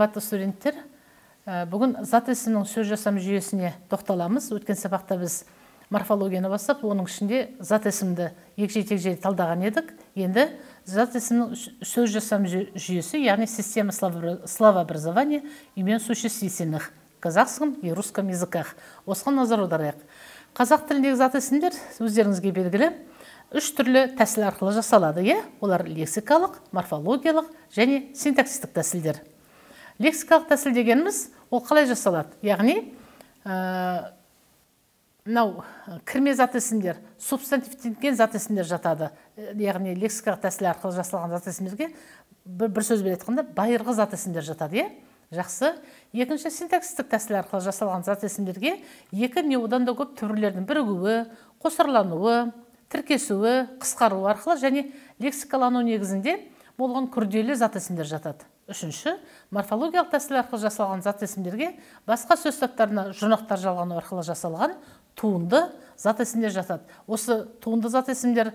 Қымбатты студенттер, бүгін зат есімнің сөз жасам жүйесіне тоқталамыз. Өткен сабақта біз морфологияны бастап, оның ішінде зат есімді егжей-тегжей талдаған едік. Енді зат есімнің сөз жасам жүйесі, яғни система словообразования имен существительных в казахском и русском языках. Осыған назар аударайық. Қазақ тіліндегі зат есімдер өздеріңізге белгілі үш түрлі тәсіл арқылы жасалады. Олар лексикалық, морфологиялық және синтаксистік тәсілдер. Лексикалық тәсіл дегеніміз, ол қалай жасалады? Яғни, кірме зат есімдер, субстантивтенген зат есімдер жатады. Яғни, лексикалық тәсіл арқылы жасалған зат есімдерге бір сөзбен айтқанда байырғы зат есімдер жатады. Жақсы. Екінші, синтаксистік тәсіл арқылы жасалған зат есімдерге екі не одан да көп түрлердің бірігуі, қосарлануы, тіркесуі, қысқаруы арқылы және лексикалану негізінде болған күрделі зат есімдер жатады. Үшінші, морфологиялық тәсіл арқылы жасалған зат есімдерге басқа сөз таптарына жұрнақтар жалғану арқылы жасалған туынды зат есімдер жатады. Осы туынды зат есімдер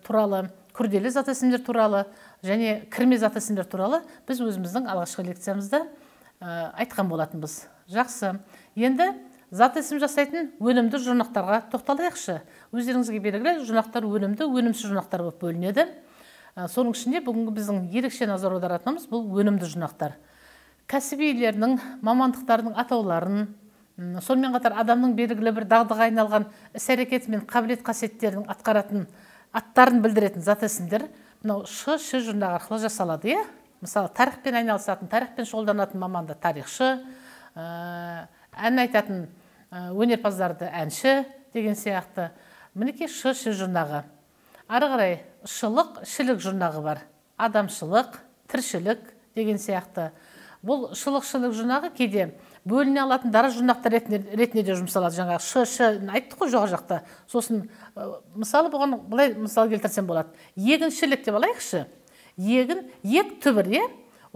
туралы, күрделі зат есімдер туралы және кірме зат есімдер туралы біз өзіміздің алғашқы лекциямызда айтқан болатынбыз. Жақсы. Енді зат есім жасайтын өнімді жұрнақтарға тоқталайықшы. Өздеріңізге белгілі, жұрнақтар өнімді, өнімсіз жұрнақтар болып бөлінеді. Соның ішінде бүгінгі біздің ерекше назар аударатынымыз бұл өнімді жұрнақтар. Кәсіби иелерінің, мамандықтарының атауларын, сонымен қатар адамның белгілі бір дағдыға айналған іс-әрекеті мен қабілет қасиеттерінің атқаратын аттарын білдіретін зат есімдер мынау ш жұрнағы арқылы жасалады. Мысалы, тарихпен айналысатын, тарихпен шұғылданатын маманды тарихшы, ән айтатын өнерпаздарды әнші деген сияқты. Мінекей ш жұрнағы. Ары қарай шылық, шілік жұрнағы бар. Адамшылық, тіршілік деген сияқты. Бұл шылық жұрнағы кейде бөліне алатын дара жұрнақтар ретінде де жұмсалады. Жаңағы ш айттық қой жоғы жақта. Сосын, мысалы, бұған былай мысал келтірсем болады. Егіншілік деп алайықшы. Егін, ег түбір,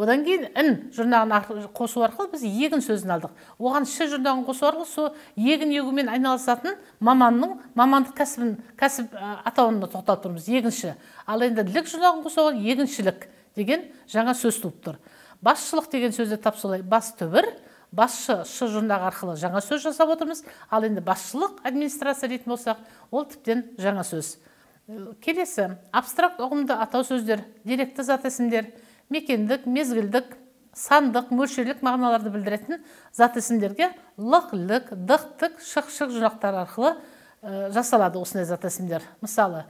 одан кейін ін жұрнағын қосу арқылы біз егін сөзін алдық. Оған ш жұрнағын қосу арқылы сол егін егумен айналысатын маманның мамандық кәсіп атауына тоқталып тұрмыз, егінші. Ал енді лік жұрнағын қосуға егіншілік деген жаңа сөз туып тұр. Басшылық деген сөзді тап солай, бас түбір, басшы ш жұрнағы арқылы жаңа сөз жасап отырмыз. Ал енді басшылық администрация дейтін болсақ, ол тіптен жаңа сөз. Келесі, абстракт ұғымды атау сөздер, деректі зат есімдер, мекендік, мезгілдік, сандық, мөлшерлік мағыналарды білдіретін зат есімдерге лық, лік, дықтық, шық жұрнақтар арқылы жасалады осындай зат есімдер. Мысалы,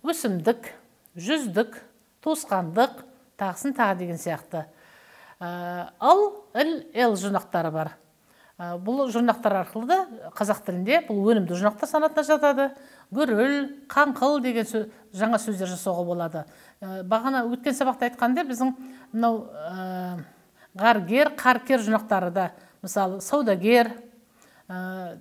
өсімдік, жүздік, туысқандық, тағысын тағы деген сияқты. Ал, эл жұрнақтары бар. Бұл жұрнақтар арқылы да қазақ тілінде бұл өнімді жұрнақтар санатына жатады. Гүріл, қаңқыл деген жаңа сөздер жасауға болады. Бағана өткен сабақта айтқанда біздің ғаргер, қаркер жұрнақтары да, мысалы, саудагер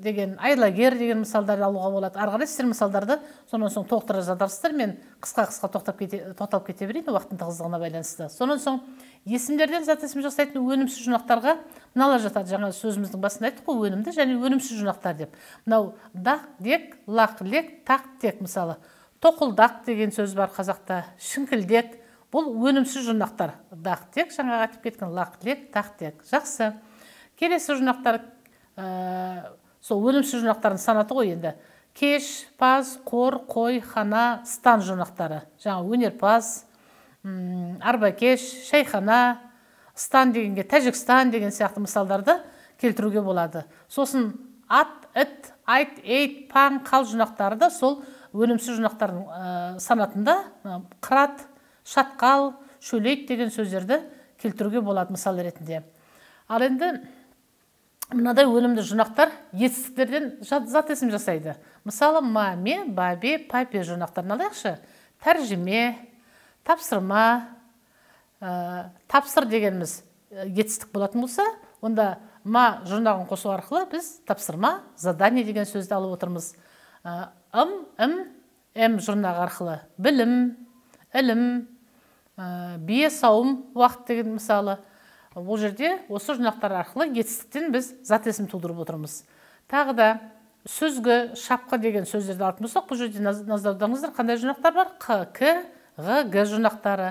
деген, айлагер деген мысалдарды алуға болады. Арғарай сіздер мысалдарды сонан соң толықтыра жатарсыздар. Мен қысқа тоқталып кете берейін, уақыттың тығыздығына байланысты. Сонан соң есімдерден зат есім жасайтын өнімсіз жұрнақтарға мыналар жатады. Жаңа сөзіміздің басында айттық қой, өнімді және өнімсіз жұрнақтар деп. Мынау дақ, дек, лақ, лек, тақ, тек. Мысалы, тоқылдақ деген сөз бар қазақта, шіңкілдек. Бұл өнімсіз жұрнақтар. Дақ, тек, жаңағы айтып кеткен лақ, лек, тақ, тек. Жақсы. Келесі жұрнақтар сол өнімсіз жұрнақтардың санаты ғой енді. Кеш, паз, қор, қой, хана, стан жұрнақтары. Жаңа өнерпаз, арбакеш, шайхана, стан дегенге, Тәжікстан деген сияқты мысалдарды келтіруге болады. Сосын ат, іт, айт, ейт, паң, қал жұрнақтары да сол өнімсіз жұрнақтардың санатында қырат, шатқал, шөлейт деген сөздерді келтіруге болады мысал ретінде. Ал енді мынадай өнімді жұрнақтар етістіктерден зат есім жасайды. Мысалы, маме, бабе, папе жұрнақтарын алайықшы. Тәржіме, тапсырма, тапсыр дегеніміз етістік болатын болса, онда ма жұрнағын қосу арқылы біз тапсырма, задание деген сөзді алып отырмыз. М жұрнағы арқылы білім, ілім, бие сауым, уақыт деген мысалы. Бұл жерде осы жұрнақтар арқылы етістіктен біз зат есім тудырып отырмыз. Тағы да сөзгі, шапқы деген сөздерді алатын болсақ, бұл жерде назар аударыңыздар, қандай жұрнақтар бар? Қ, К, Г, Г жұрнақтары.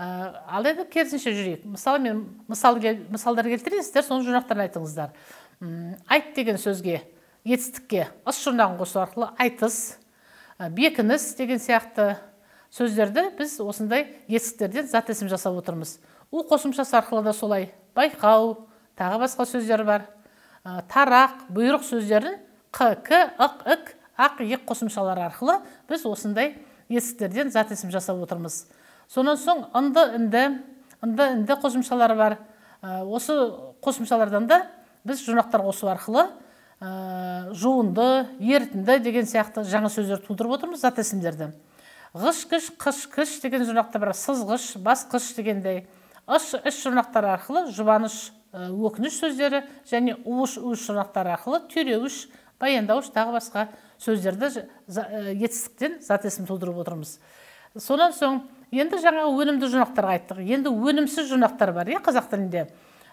Ал енді керісінше жүрейік. Мысалы мен мысалдар келтірейін, сіздер соның жұрнақтарын айтыңыздар. Айт деген сөзге, етістікке ыс жұрнағын қосу арқылы айтыс, бекініс деген сияқты сөздерді біз осындай етістіктерден зат есім жасап отырмыз. У қосымшасы арқылы да солай. Байқау, тағы басқа сөздер бар. Тарақ, бұйрық сөздерін қ, к, ық, ік, ақ, ек қосымшалары арқылы біз осындай етістіктерден зат есім жасап отырмыз. Сонан соң ынды қосымшалары бар. Осы қосымшалардан да біз жұрнақтар қосу арқылы жуынды, ерітінді деген сияқты жаңа сөздер тудырып отырмыз, зат есімдерді. Ғыш, кіш, қыш, кіш деген жұрнақтар бар. Сызғыш, басқыш дегендей. Үш жұрнақтары арқылы жұбаныш, өкініш сөздері және уыш жұрнақтары арқылы түйреуіш, баяндауыш, тағы басқа сөздерді етістіктен зат есім тудырып отырмыз. Сонан соң енді жаңағы өнімді жұрнақтарға айттық. Енді өнімсіз жұрнақтар бар, қазақ тілінде.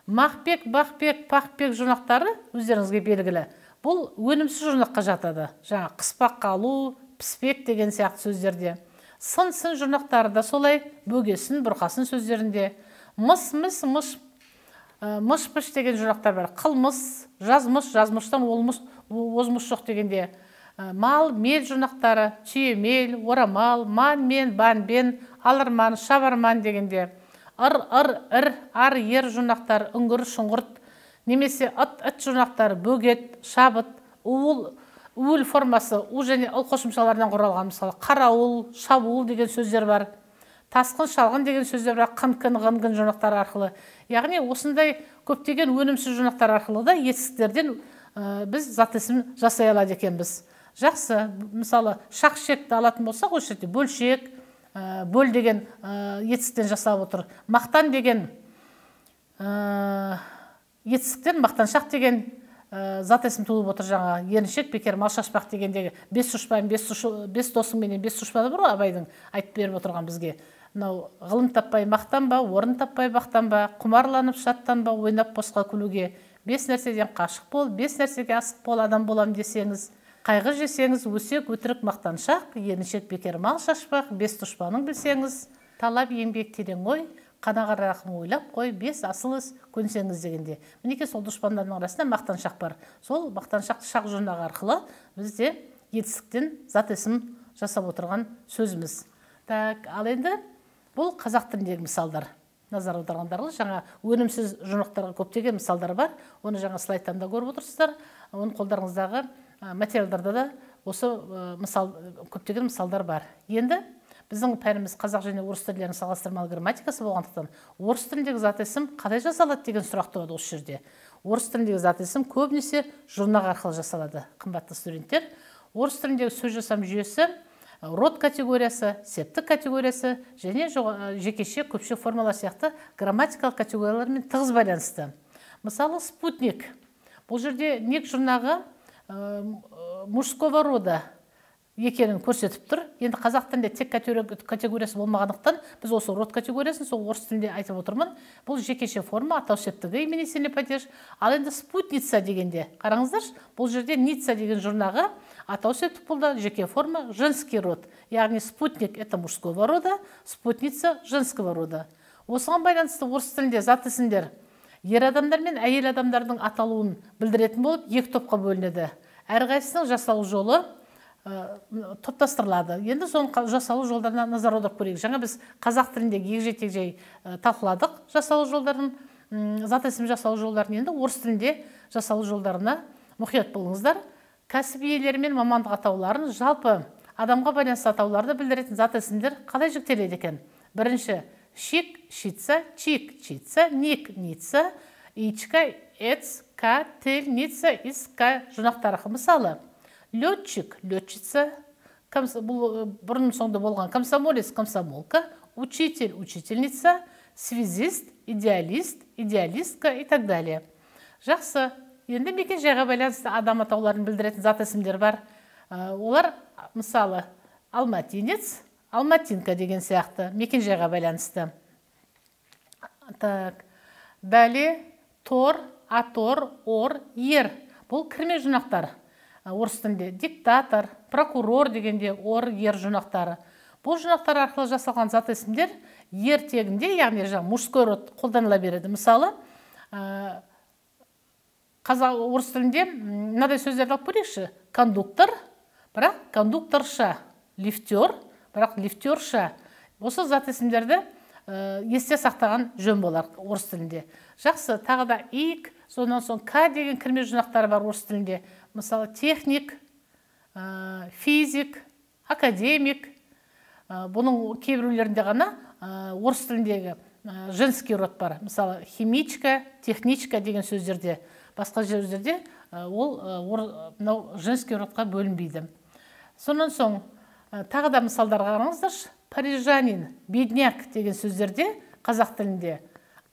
Мақпек, бақпек, пақпек жұрнақтары өздеріңізге белгілі. Бұл өнімсіз жұрнаққа жатады. Жаңа қыспақ қалу, піспек деген сияқты сөздерде. Сын жұрнақтары да солай, бөгесін, бұрқасын сөздерінде. Мыс, мыш-пыш деген жұрнақтар бар. Қылмыс, жазмыштан озмыш жоқ дегенде. Мал, мел жұрнақтары, түйемел, орамал, ман-мен, бан-бен, алырман, шабарман дегенде. Ыр, ар, ер жұрнақтар, үңгір, шұңғырт, немесе ыт жұрнақтары, бөгет, шабыт, уыл формасы, у және ыл қосымшаларынан құралған, мысалы, қарауыл, шабуыл деген сөздер бар. Тасқын, шалғын деген сөздер бар, қын-кын, ғын-гын жұрнақтары арқылы. Яғни осындай көптеген өнімсіз жұрнақтар арқылы да етістіктерден біз зат есім жасай алады екенбіз. Жақсы, мысалы, шақ-шекті алатын болсақ, осы жерде бөлшек, бөл деген етістіктен жасап отыр. Мақтан деген етістіктен мақтаншақ деген зат есім туылып отыр. Жаңа еріншек, бекер, мал шашпақ дегендегі бес досың менен бес шұшпаны бар ғой, Абайдың айтып беріп отырған бізге. Ғылым таппай мақтанба, орын таппай бақтанба, құмарланып шаттанба, ойнап босқа күлуге. 5 нәрседен қашық бол, 5 нәрсеге асық бол, адам болам десеңіз. Қайғы жесеңіз, өсек, өтірік, мақтаншақ, еріншек, бекер, мал шашпақ, 5 дұшпаның білсеңіз, талап еңбек терең ой, қанағарақын ойлап қой, 5 асыл іс көнсеңіз дегенде. Мінеке сол дұшпандардың арасында мақтаншақ бар. Сол мақтаншақты шақ жұрнағы арқылы бізде етістіктен зат есім жасап отырған сөзіміз. Ал енді бұл қазақ тіліндегі мысалдар. Назар аударғандарыңыз, жаңа өнімсіз жұрнақтарға көптеген мысалдар бар. Оны жаңа слайдтан да көріп отырсыздар. Оны қолдарыңыздағы материалдарда да осы көптеген мысалдар бар. Енді біздің пәніміз қазақ және орыс тілдерінің салыстырмалы грамматикасы болғандықтан, орыс тіліндегі зат есім қалай жасалады деген сұрақ туады осы жерде. Орыс тіліндегі зат есім көбінесе жұрнақ арқылы жасалады, қымбатты студенттер. Орыс тіліндегі сөз жасам жүйесі род категориясы, септік категориясы және жекеше көпше формалар сияқты грамматикалық категориялармен тығыз байланысты. Мысалы, спутник. Бұл жерде нек жұрнағы мужского рода екенін көрсетіп тұр. Енді қазақ тілінде тек категориясы болмағандықтан, біз осы род категориясын сол орыс тілінде айтып отырмын. Бұл жекеше форма, атау септігі, именительный падеж. Ал енді спутница дегенде, қараңыздар, бұл жерде ница деген жұрнағы атау септік болды, жеке форма, женский род. Яғни спутник это мужского рода, спутница женского рода. Осыған байланысты орыс тілінде зат есімдер ер адамдар мен әйел адамдардың аталуын білдіретін болып, екі топқа бөлінеді. Әрқайсысының жасалу жолы топтастырылады. Енді соның жасалу жолдарына назар аударып көрейік. Жаңа біз қазақ тіліндегі егжей-тегжей талқыладық жасалу жолдарын, зат есім жасалу жолдарын. Енді орыс тілінде жасалу жолдарына мұқият болыңыздар. Кәсіп иелері мен мамандық атауларын, жалпы адамға байланысты атауларды білдіретін зат есімдер қалай жіктеледі екен? Бірінші, шик, шица, чик, чица, ник, ница, ичка, эц, ка, тель, ница, иска жұрнақтары. Мысалы, летчик, летчица, бұрын соңды болған комсомолец, комсомолка, учитель, учительница, связист, идеалист, идеалистка и так далее. Жақсы. Енді мекен жайға байланысты адам атауларын білдіретін зат есімдер бар. Олар, мысалы, алматинец, алматинка деген сияқты мекен жайға байланысты. Далее, тор, атор, ор, ер. Бұл кірме жұрнақтар. Орыс тілінде диктатор, прокурор дегенде ор, ер жұрнақтары. Бұл жинақтар арқылы жасалған зат есімдер ертегінде, яғни мужской род қолданыла береді. Мысалы, орыс тілінде мынадай сөздерді алып көрейікші. Кондуктор, бірақ кондукторша, лифтер, бірақ лифтерша. Осы зат есімдерді есте сақтаған жөн болар орыс тілінде. Жақсы, тағы да ик, сонан соң к деген кірме жинақтары бар орыс тілінде. Мысалы, техник, физик, академик. Бұның кейбіреулерінде ғана орыс тіліндегі женский род бар. Мысалы, химичка, техничка деген сөздерде, басқа сөздерде ол женский родқа бөлінбейді. Сонан соң тағы да мысалдарға қараңыздаршы. Парижанин, бедняк деген сөздерде қазақ тілінде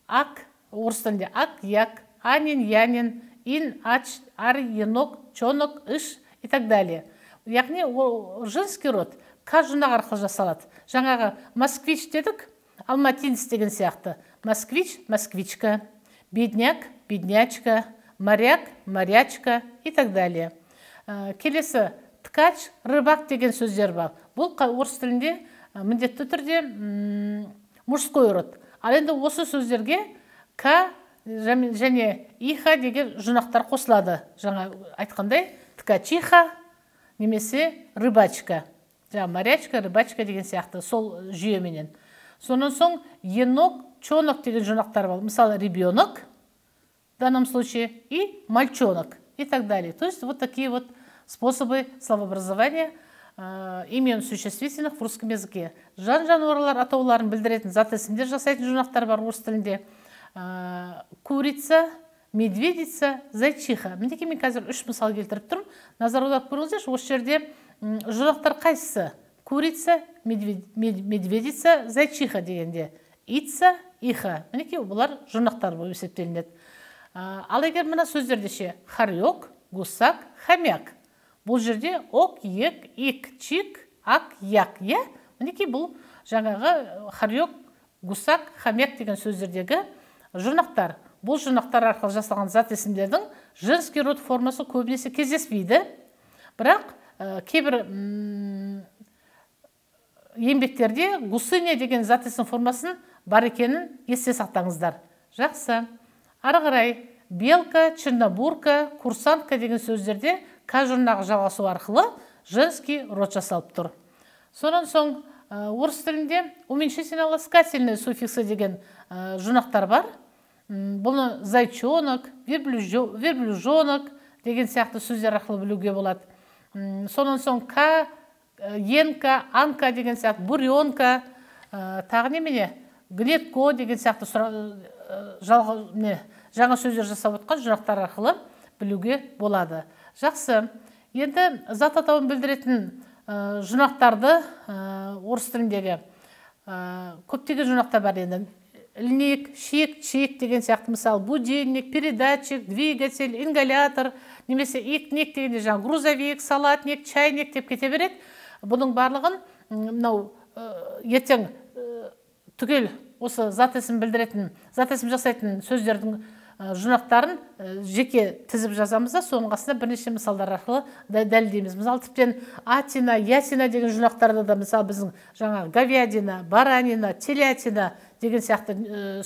ак, орыс тілінде ак, як, анин, янин, ин, ач, ар, енок, чонок, иш и так далее. Яғни женский род к жинақ арқылы жасалады. Жаңағы москвич дедік, алматинец деген сияқты. Москвич, москвичка, бедняк, беднячка, моряк, морячка и так далее. Келесі ткач, рыбак деген сөздер бар. Бұл орыс тілінде міндетті түрде мужской род. Ал енді осы сөздерге к және иха деген жинақтар қосылады. Жаңа айтқандай ткачиха немесе рыбачка. Морячка, рыбачка деген сияқты сол жүйеменен. Сонан соң енок, чонок деген жинақтар бар. Мысалы, ребенок в данном случае и мальчонок и так далее. То есть вот такие вот способы словообразования имен существительных в русском языке. Жан-жануарлар атауларын білдіретін зат есімдер жасайтын жинақтар бар орыс тілінде. Курица, медведица, зайчиха. Мінекей мен қазір 3 мысал келтіріп тұрмын. Назар аударып көріңіздерші, осы жерде жинақтар қайсысы? Курица, медведица, зайчиха дегенде. Ица, иха. Мінекей бұлар жинақтар болып есептелінеді. Ал егер мына сөздерде ше, харек, гусак, хамяк. Бұл жерде ок, ек, ик, чик, ак, як, е. Мінекей бұл жаңағы харек, гусак, хамяк деген сөздердегі жинақтар. Бұл жинақтар арқылы жасалған зат есімдердің женский род формасы көбінесе кездеспейді. Бірақ кейбір еңбектерде гусыня деген зат есім формасын бар екенін есте сақтаңыздар. Жақсы. Ары қарай белка, чернобурка, курсантка деген сөздерде к жұрнағы жалғасу арқылы женский род жасалып тұр. Сонан соң орыс тілінде уменьшительно-ласкательные суффиксы деген жұрнақтар бар. Бұны зайчонок, верблюжонок деген сияқты сөздер арқылы білуге болады. Сонан соң к, енка, анка деген сияқты, буренка, тағы немене, глетко деген сияқты жаңа сөздер жасап отқан жұрнақтар арқылы білуге болады. Жақсы. Енді зат атауын білдіретін жұрнақтарды орыс тіліндегі көптеген жұрнақтар бар енді. Льник, шик, чик деген сияқты, мысалы, будильник, передатчик, двигатель, ингалятор, немесе икник дегенде жаңа грузовик, салатник, чайник деп кете береді. Бұның барлығын ертең түгел осы зат есім білдіретін, зат есім жасайтын сөздердің жұрнақтарын жеке тізіп жазамыз да, соның қасында бірнеше мысалдар арқылы дәлелдейміз. Мысалы, тіптен атина, ясина деген жұрнақтарды да, мысалы, біздің жаңа говядина, баранина, телятина деген сияқты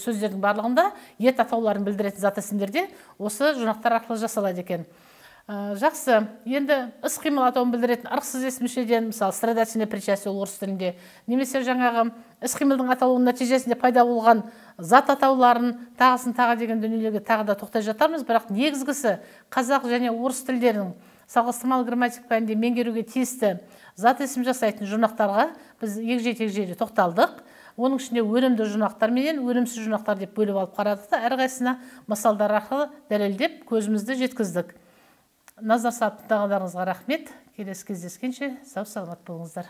сөздердің барлығында ет атауларын білдіретін зат есімдерде осы жұрнақтар арқылы жасалады екен. Жақсы. Енді іс-қимыл атауын білдіретін ырықсыз ес мүшеден, мысалы, страдательное причастие орыс тілінде, немесе жаңағы іс-қимылдың аталуының нәтижесінде пайда болған зат атауларын тағысын тағы деген дүниелерге тағы да тоқтай жатармыз, бірақ негізгісі қазақ және орыс тілдерінің салғастырмалы грамматика пәнінде меңгеруге тиісті зат есім жасайтын жұрнақтарға біз егжей-тегжейлі тоқталдық. Оның ішінде өнімді жұрнақтар менен өнімсіз жұрнақтар деп бөліп алып қарадық та, әрқайсысына мысалдар арқылы дәлелдеп көзімізді жеткіздік. Назар салып тыңдағандарыңызға рахмет. Келесі кездескенше сау саламат болыңыздар.